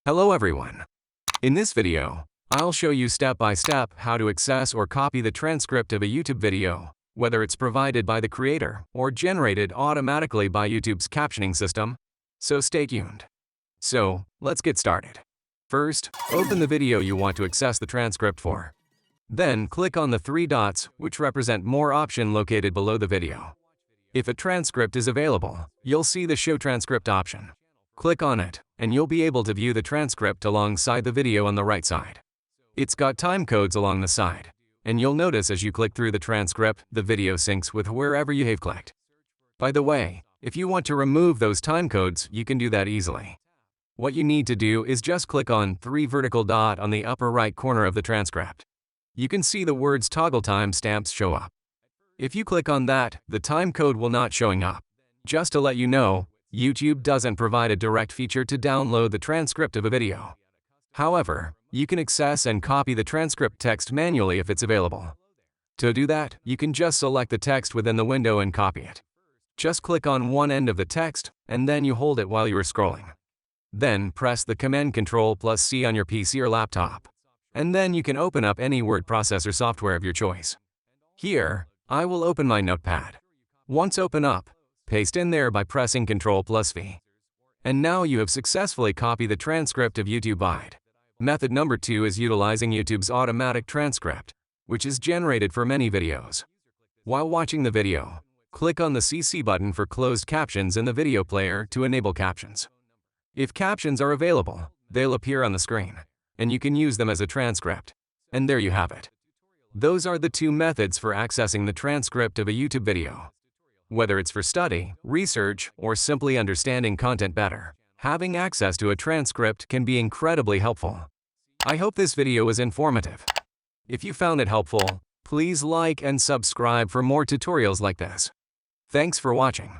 Hello everyone. In this video, I'll show you step by step how to access or copy the transcript of a YouTube video, whether it's provided by the creator or generated automatically by YouTube's captioning system. So stay tuned. So, let's get started. First, open the video you want to access the transcript for. Then click on the three dots which represent More option located below the video. If a transcript is available, you'll see the Show Transcript option. Click on it, and you'll be able to view the transcript alongside the video on the right side. It's got time codes along the side, and you'll notice as you click through the transcript, the video syncs with wherever you have clicked. By the way, if you want to remove those time codes, you can do that easily. What you need to do is just click on three vertical dot on the upper right corner of the transcript. You can see the words toggle time stamps show up. If you click on that, the time code will not showing up. Just to let you know, YouTube doesn't provide a direct feature to download the transcript of a video. However, you can access and copy the transcript text manually if it's available. To do that, you can just select the text within the window and copy it. Just click on one end of the text, and then you hold it while you are scrolling. Then press the Command-Control+C on your PC or laptop. And then you can open up any word processor software of your choice. Here, I will open my notepad. Once open up, paste in there by pressing Ctrl+V. And now you have successfully copied the transcript of YouTube Byte. Method number 2 is utilizing YouTube's automatic transcript, which is generated for many videos. While watching the video, click on the CC button for closed captions in the video player to enable captions. If captions are available, they'll appear on the screen, and you can use them as a transcript. And there you have it. Those are the two methods for accessing the transcript of a YouTube video. Whether it's for study, research, or simply understanding content better, having access to a transcript can be incredibly helpful. I hope this video was informative. If you found it helpful, please like and subscribe for more tutorials like this. Thanks for watching.